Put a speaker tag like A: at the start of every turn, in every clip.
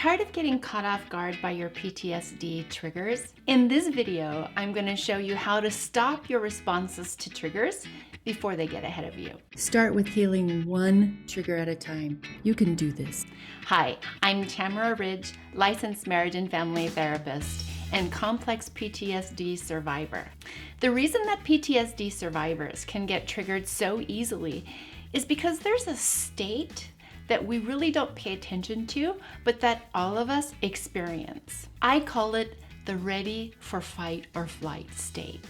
A: tired of getting caught off guard by your PTSD triggers? In this video, I'm going to show you how to stop your responses to triggers before they get ahead of you. Start with healing one trigger at a time. You can do this. Hi, I'm Tamara Ridge, licensed marriage and family therapist and complex PTSD survivor. The reason that PTSD survivors can get triggered so easily is because there's a state that we really don't pay attention to, but that all of us experience. I call it the ready for fight or flight state.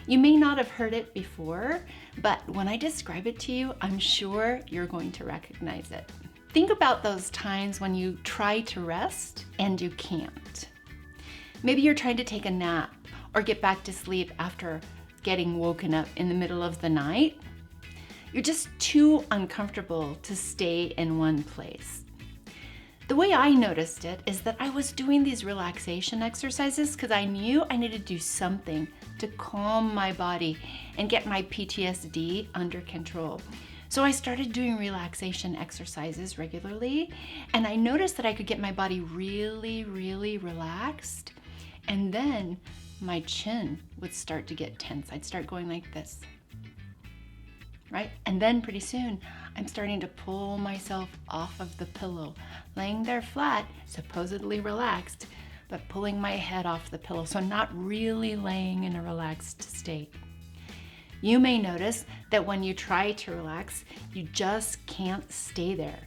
A: You may not have heard it before, but when I describe it to you, I'm sure you're going to recognize it. Think about those times when you try to rest and you can't. Maybe you're trying to take a nap or get back to sleep after getting woken up in the middle of the night. You're just too uncomfortable to stay in one place. The way I noticed it is that I was doing these relaxation exercises because I knew I needed to do something to calm my body and get my PTSD under control. So I started doing relaxation exercises regularly, and I noticed that I could get my body really, really relaxed, and then my chin would start to get tense. I'd start going like this. Right? And then pretty soon, I'm starting to pull myself off of the pillow, laying there flat, supposedly relaxed, but pulling my head off the pillow, so not really laying in a relaxed state. You may notice that when you try to relax, you just can't stay there.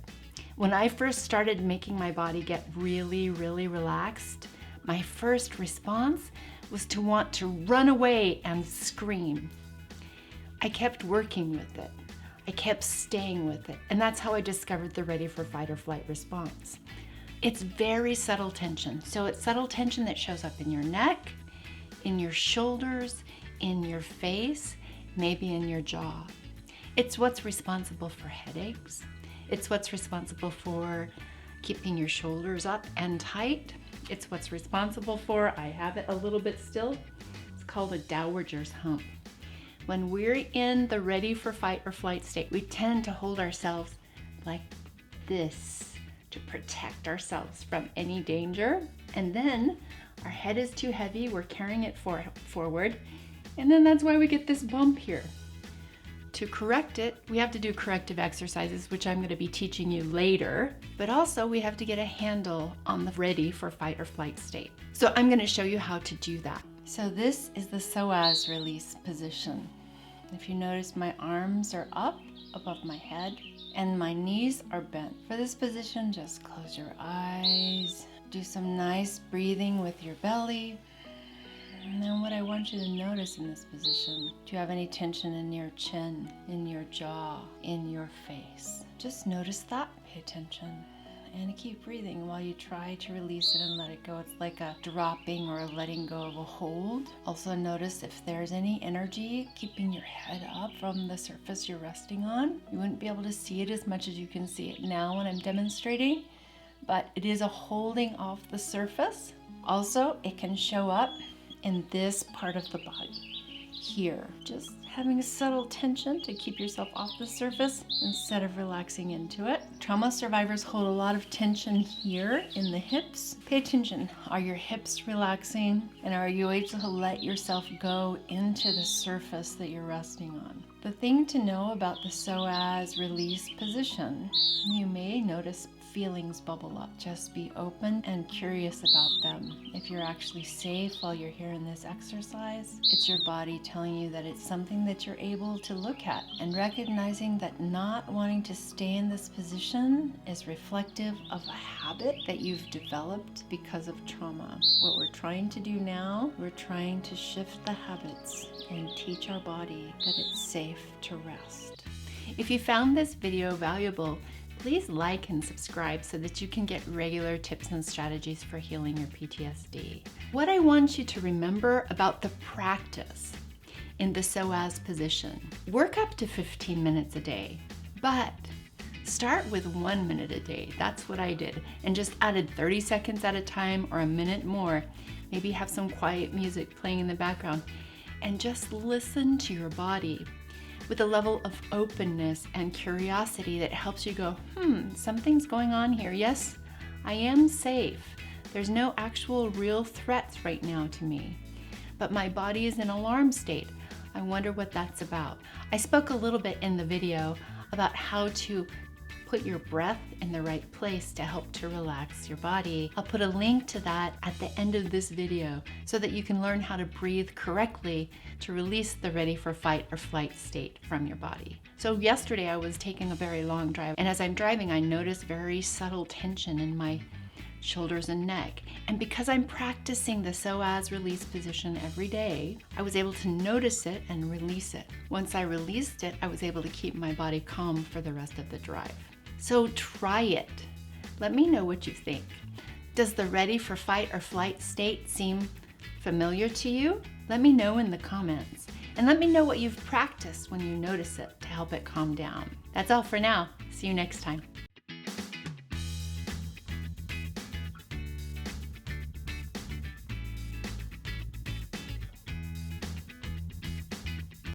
A: When I first started making my body get really, really relaxed, my first response was to want to run away and scream. I kept working with it. I kept staying with it. And that's how I discovered the ready for fight or flight response. It's very subtle tension. So it's subtle tension that shows up in your neck, in your shoulders, in your face, maybe in your jaw. It's what's responsible for headaches. It's what's responsible for keeping your shoulders up and tight. It's what's responsible for, I have it a little bit still, it's called a dowager's hump. When we're in the ready for fight or flight state, we tend to hold ourselves like this to protect ourselves from any danger. And then our head is too heavy, we're carrying it forward. And then that's why we get this bump here. To correct it, we have to do corrective exercises, which I'm going to be teaching you later. But also we have to get a handle on the ready for fight or flight state. So I'm going to show you how to do that. So this is the psoas release position. If you notice, my arms are up above my head and my knees are bent. For this position, just close your eyes. Do some nice breathing with your belly. And then what I want you to notice in this position, do you have any tension in your chin, in your jaw, in your face? Just notice that, pay attention. And keep breathing while you try to release it and let it go. It's like a dropping or a letting go of a hold. Also notice if there's any energy keeping your head up from the surface you're resting on. You wouldn't be able to see it as much as you can see it now when I'm demonstrating, but it is a holding off the surface. Also, it can show up in this part of the body, here. Just having a subtle tension to keep yourself off the surface instead of relaxing into it. Trauma survivors hold a lot of tension here in the hips. Pay attention. Are your hips relaxing? And are you able to let yourself go into the surface that you're resting on? The thing to know about the psoas release position, you may notice feelings bubble up. Just be open and curious about them. If you're actually safe while you're here in this exercise, it's your body telling you that it's something that you're able to look at, and recognizing that not wanting to stay in this position is reflective of a habit that you've developed because of trauma. What we're trying to do now, we're trying to shift the habits and teach our body that it's safe to rest. If you found this video valuable, please like and subscribe so that you can get regular tips and strategies for healing your PTSD. What I want you to remember about the practice in the psoas position, work up to 15 minutes a day, but start with 1 minute a day. That's what I did, and just added 30 seconds at a time or a minute more. Maybe have some quiet music playing in the background and just listen to your body with a level of openness and curiosity that helps you go, something's going on here. Yes, I am safe. There's no actual real threats right now to me. But my body is in alarm state. I wonder what that's about. I spoke a little bit in the video about how to put your breath in the right place to help to relax your body. I'll put a link to that at the end of this video so that you can learn how to breathe correctly to release the ready for fight or flight state from your body. So yesterday I was taking a very long drive, and as I'm driving I noticed very subtle tension in my shoulders and neck. And because I'm practicing the psoas release position every day, I was able to notice it and release it. Once I released it, I was able to keep my body calm for the rest of the drive. So try it. Let me know what you think. Does the ready for fight or flight state seem familiar to you? Let me know in the comments. And let me know what you've practiced when you notice it to help it calm down. That's all for now. See you next time.